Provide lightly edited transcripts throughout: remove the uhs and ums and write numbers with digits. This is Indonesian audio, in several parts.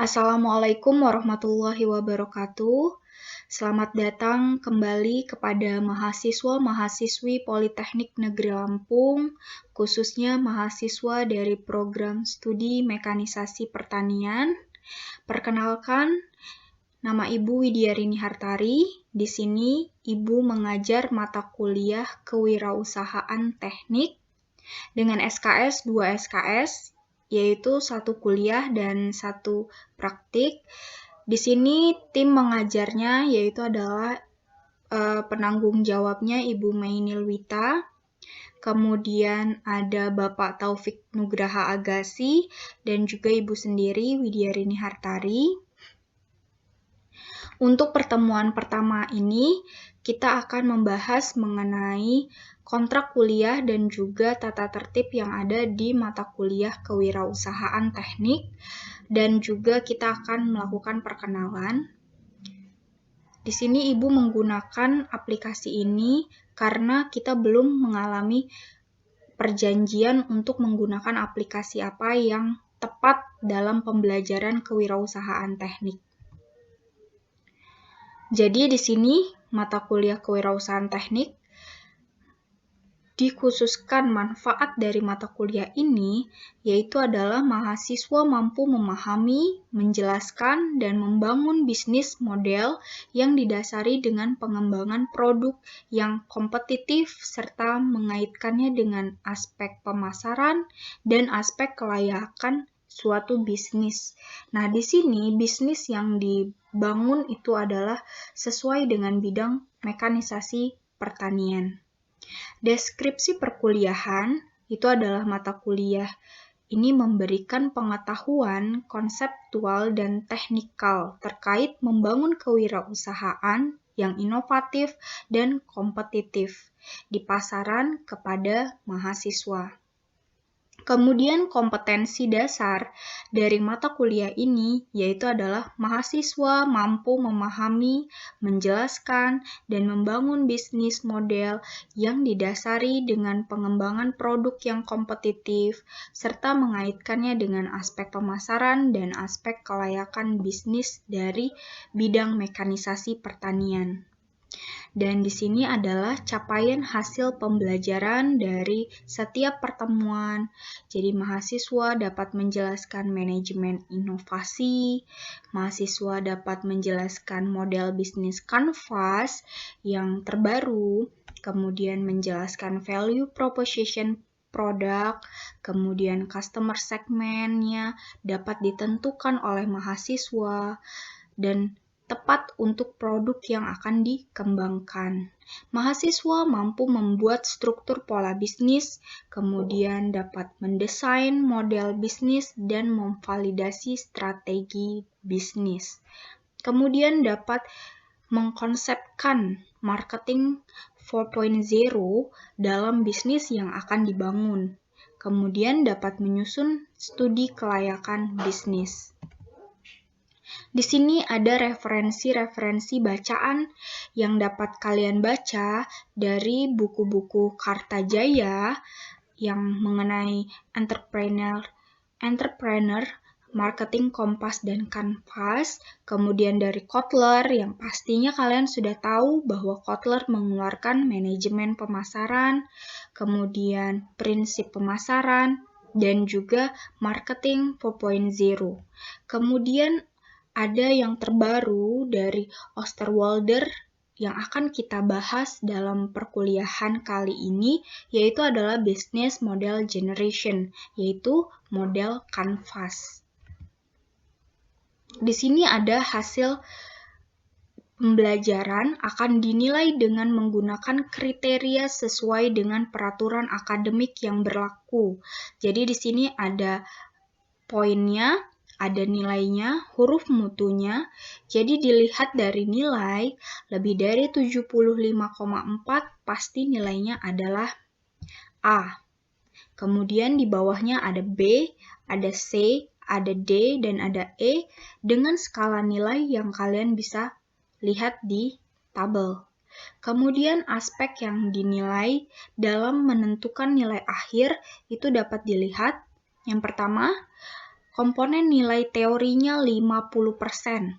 Assalamualaikum warahmatullahi wabarakatuh. Selamat datang kembali kepada mahasiswa-mahasiswi Politeknik Negeri Lampung, khususnya mahasiswa dari program studi Mekanisasi Pertanian. Perkenalkan, nama Ibu Widyarini Hartari. Di sini Ibu mengajar mata kuliah Kewirausahaan Teknik dengan SKS 2 SKS, yaitu 1 kuliah dan 1 praktik. Di sini tim mengajarnya yaitu adalah penanggung jawabnya Ibu Mainil Wita, kemudian ada Bapak Taufik Nugraha Agassi, dan juga Ibu sendiri Widyarini Hartari. Untuk pertemuan pertama ini, kita akan membahas mengenai kontrak kuliah dan juga tata tertib yang ada di mata kuliah Kewirausahaan Teknik, dan juga kita akan melakukan perkenalan. Di sini Ibu menggunakan aplikasi ini karena kita belum mengalami perjanjian untuk menggunakan aplikasi apa yang tepat dalam pembelajaran Kewirausahaan Teknik. Jadi di sini mata kuliah Kewirausahaan Teknik dikhususkan manfaat dari mata kuliah ini yaitu adalah mahasiswa mampu memahami, menjelaskan, dan membangun bisnis model yang didasari dengan pengembangan produk yang kompetitif serta mengaitkannya dengan aspek pemasaran dan aspek kelayakan suatu bisnis. Nah, di sini bisnis yang dibangun itu adalah sesuai dengan bidang mekanisasi pertanian. Deskripsi perkuliahan itu adalah mata kuliah ini memberikan pengetahuan konseptual dan teknikal terkait membangun kewirausahaan yang inovatif dan kompetitif di pasaran kepada mahasiswa. Kemudian kompetensi dasar dari mata kuliah ini yaitu adalah mahasiswa mampu memahami, menjelaskan, dan membangun bisnis model yang didasari dengan pengembangan produk yang kompetitif, serta mengaitkannya dengan aspek pemasaran dan aspek kelayakan bisnis dari bidang mekanisasi pertanian. Dan di sini adalah capaian hasil pembelajaran dari setiap pertemuan. Jadi mahasiswa dapat menjelaskan manajemen inovasi, mahasiswa dapat menjelaskan model bisnis kanvas yang terbaru, kemudian menjelaskan value proposition produk, kemudian customer segmentnya dapat ditentukan oleh mahasiswa, dan tepat untuk produk yang akan dikembangkan. Mahasiswa mampu membuat struktur pola bisnis, kemudian dapat mendesain model bisnis dan memvalidasi strategi bisnis. Kemudian dapat mengkonsepkan marketing 4.0 dalam bisnis yang akan dibangun. Kemudian dapat menyusun studi kelayakan bisnis. Di sini ada referensi-referensi bacaan yang dapat kalian baca dari buku-buku Kartajaya yang mengenai entrepreneur, marketing kompas dan kanvas, kemudian dari Kotler yang pastinya kalian sudah tahu bahwa Kotler mengeluarkan manajemen pemasaran, kemudian prinsip pemasaran, dan juga marketing 4.0. Kemudian ada yang terbaru dari Osterwalder yang akan kita bahas dalam perkuliahan kali ini, yaitu adalah Business Model Generation, yaitu model kanvas. Di sini ada hasil pembelajaran akan dinilai dengan menggunakan kriteria sesuai dengan peraturan akademik yang berlaku. Jadi di sini ada poinnya, ada nilainya, huruf mutunya. Jadi dilihat dari nilai, lebih dari 75,4 pasti nilainya adalah A. Kemudian di bawahnya ada B, ada C, ada D, dan ada E dengan skala nilai yang kalian bisa lihat di tabel. Kemudian aspek yang dinilai dalam menentukan nilai akhir itu dapat dilihat. Yang pertama, Komponen nilai teorinya 50%,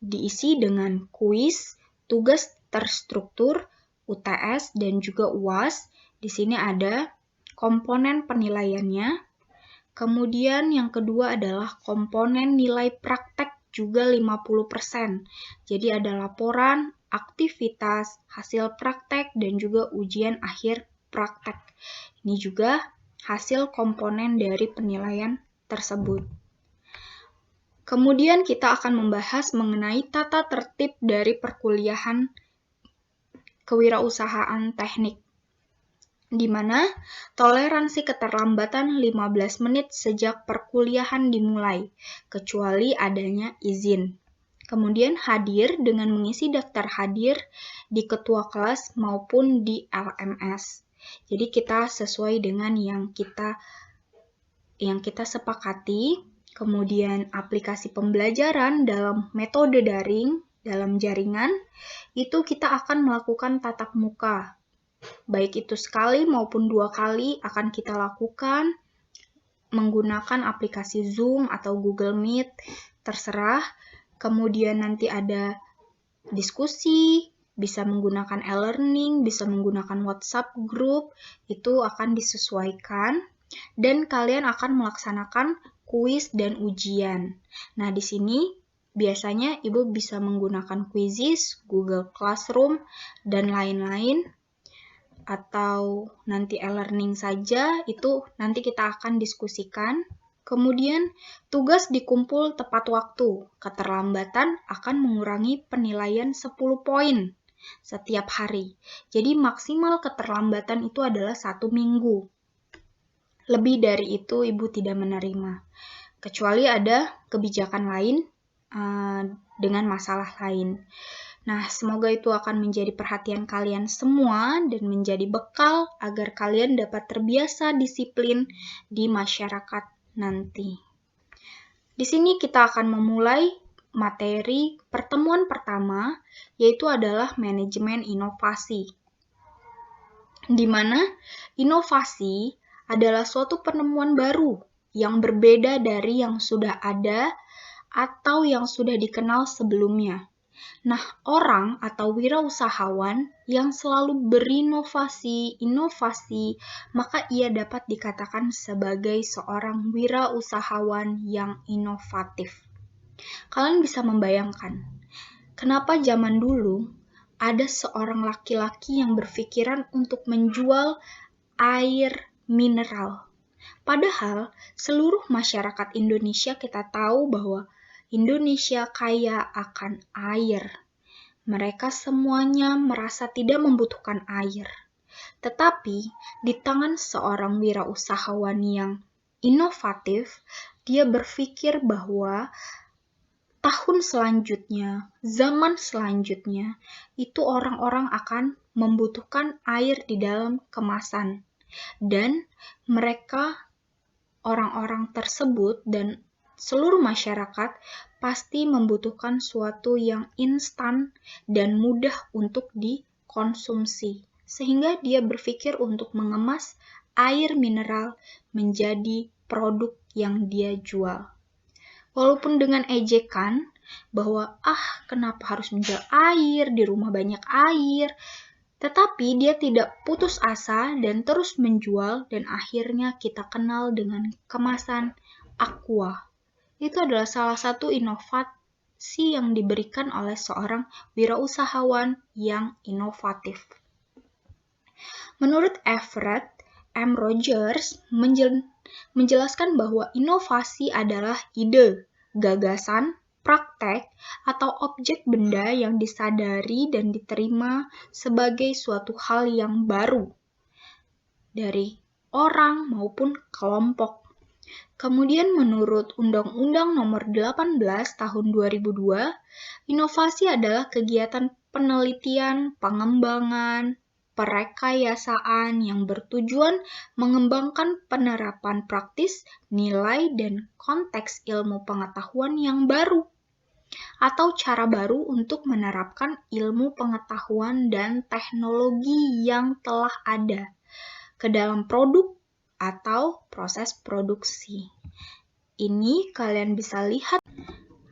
diisi dengan kuis, tugas terstruktur, UTS, dan juga UAS. Di sini ada komponen penilaiannya. Kemudian yang kedua adalah komponen nilai praktek juga 50%. Jadi ada laporan, aktivitas, hasil praktek, dan juga ujian akhir praktek. Ini juga hasil komponen dari penilaian tersebut. Kemudian kita akan membahas mengenai tata tertib dari perkuliahan kewirausahaan teknik, di mana toleransi keterlambatan 15 menit sejak perkuliahan dimulai, kecuali adanya izin. Kemudian hadir dengan mengisi daftar hadir di ketua kelas maupun di LMS. Jadi kita sesuai dengan yang kita sepakati. Kemudian aplikasi pembelajaran dalam metode daring, dalam jaringan, itu kita akan melakukan tatap muka. Baik itu sekali maupun 2 kali akan kita lakukan menggunakan aplikasi Zoom atau Google Meet, terserah. Kemudian nanti ada diskusi, bisa menggunakan e-learning, bisa menggunakan WhatsApp group, itu akan disesuaikan. Dan kalian akan melaksanakan kuis dan ujian. Nah, di sini biasanya Ibu bisa menggunakan Quizizz, Google Classroom, dan lain-lain. Atau nanti e-learning saja, itu nanti kita akan diskusikan. Kemudian, tugas dikumpul tepat waktu. Keterlambatan akan mengurangi penilaian 10 poin setiap hari. Jadi, maksimal keterlambatan itu adalah 1 minggu. Lebih dari itu, Ibu tidak menerima. Kecuali ada kebijakan lain dengan masalah lain. Nah, semoga itu akan menjadi perhatian kalian semua dan menjadi bekal agar kalian dapat terbiasa disiplin di masyarakat nanti. Di sini kita akan memulai materi pertemuan pertama, yaitu adalah manajemen inovasi. Di mana inovasi adalah suatu penemuan baru yang berbeda dari yang sudah ada atau yang sudah dikenal sebelumnya. Nah, orang atau wirausahawan yang selalu berinovasi, maka ia dapat dikatakan sebagai seorang wirausahawan yang inovatif. Kalian bisa membayangkan, kenapa zaman dulu ada seorang laki-laki yang berpikiran untuk menjual air mineral. Padahal seluruh masyarakat Indonesia kita tahu bahwa Indonesia kaya akan air. Mereka semuanya merasa tidak membutuhkan air. Tetapi di tangan seorang wirausahawan yang inovatif, dia berpikir bahwa tahun selanjutnya, zaman selanjutnya, itu orang-orang akan membutuhkan air di dalam kemasan. Dan mereka, orang-orang tersebut dan seluruh masyarakat pasti membutuhkan suatu yang instan dan mudah untuk dikonsumsi. Sehingga dia berpikir untuk mengemas air mineral menjadi produk yang dia jual. Walaupun dengan ejekan bahwa kenapa harus menjual air, di rumah banyak air, tetapi dia tidak putus asa dan terus menjual dan akhirnya kita kenal dengan kemasan Aqua. Itu adalah salah satu inovasi yang diberikan oleh seorang wirausahawan yang inovatif. Menurut Everett M. Rogers menjelaskan bahwa inovasi adalah ide, gagasan, praktek, atau objek benda yang disadari dan diterima sebagai suatu hal yang baru dari orang maupun kelompok. Kemudian menurut Undang-Undang Nomor 18 Tahun 2002, inovasi adalah kegiatan penelitian, pengembangan, perekayasaan yang bertujuan mengembangkan penerapan praktis, nilai, dan konteks ilmu pengetahuan yang baru, atau cara baru untuk menerapkan ilmu pengetahuan dan teknologi yang telah ada ke dalam produk atau proses produksi. ini kalian bisa lihat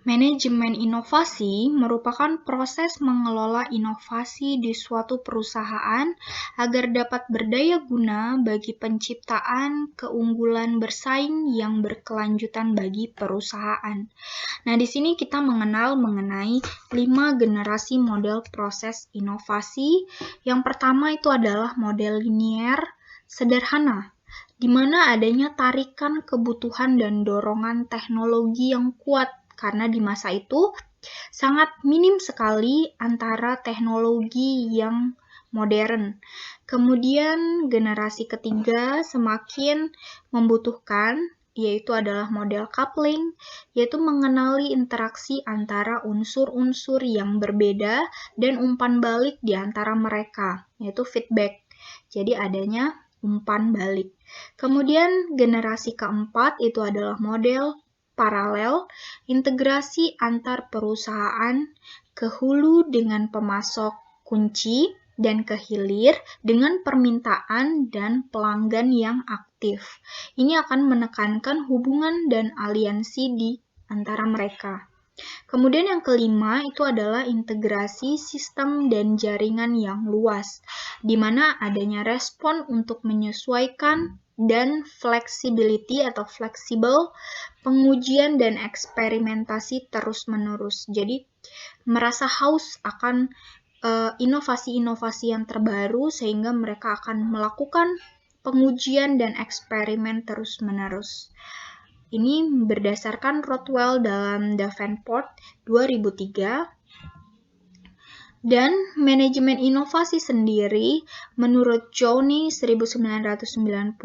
manajemen inovasi merupakan proses mengelola inovasi di suatu perusahaan agar dapat berdaya guna bagi penciptaan keunggulan bersaing yang berkelanjutan bagi perusahaan. Nah, di sini kita mengenal mengenai 5 generasi model proses inovasi. Yang pertama itu adalah model linier sederhana, di mana adanya tarikan kebutuhan dan dorongan teknologi yang kuat, karena di masa itu sangat minim sekali antara teknologi yang modern. Kemudian generasi ketiga semakin membutuhkan, yaitu adalah model coupling, yaitu mengenali interaksi antara unsur-unsur yang berbeda dan umpan balik di antara mereka, yaitu feedback. Jadi adanya umpan balik. Kemudian generasi keempat itu adalah model paralel, integrasi antar perusahaan ke hulu dengan pemasok kunci dan ke hilir dengan permintaan dan pelanggan yang aktif. Ini akan menekankan hubungan dan aliansi di antara mereka. Kemudian yang kelima itu adalah integrasi sistem dan jaringan yang luas, di mana adanya respon untuk menyesuaikan dan flexibility atau fleksibel, pengujian dan eksperimentasi terus-menerus. Jadi merasa haus akan inovasi-inovasi yang terbaru sehingga mereka akan melakukan pengujian dan eksperimen terus-menerus. Ini berdasarkan Rothwell dalam Davenport 2003. Dan manajemen inovasi sendiri menurut Johnny 1999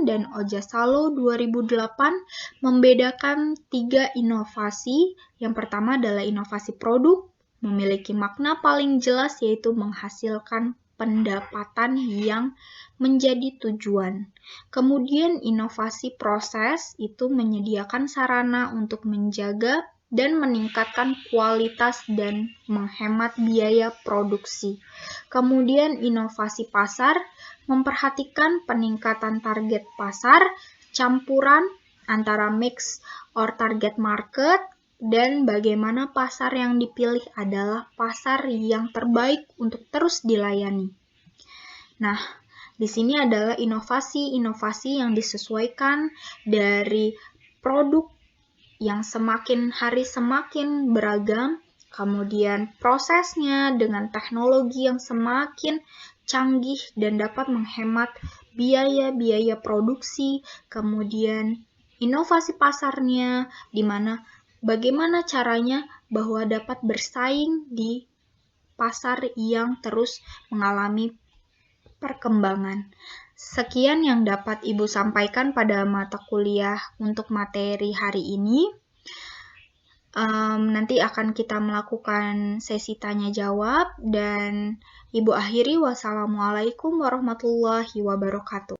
dan Ojasalo 2008 membedakan 3 inovasi. Yang pertama adalah inovasi produk, memiliki makna paling jelas yaitu menghasilkan pendapatan yang menjadi tujuan. Kemudian inovasi proses itu menyediakan sarana untuk menjaga dan meningkatkan kualitas dan menghemat biaya produksi. Kemudian inovasi pasar memperhatikan peningkatan target pasar, campuran antara mix or target market, dan bagaimana pasar yang dipilih adalah pasar yang terbaik untuk terus dilayani. Nah, di sini adalah inovasi-inovasi yang disesuaikan dari produk yang semakin hari semakin beragam, kemudian prosesnya dengan teknologi yang semakin canggih dan dapat menghemat biaya-biaya produksi, kemudian inovasi pasarnya, di mana bagaimana caranya bahwa dapat bersaing di pasar yang terus mengalami perkembangan. Sekian yang dapat Ibu sampaikan pada mata kuliah untuk materi hari ini. Nanti akan kita melakukan sesi tanya jawab dan Ibu akhiri wassalamualaikum warahmatullahi wabarakatuh.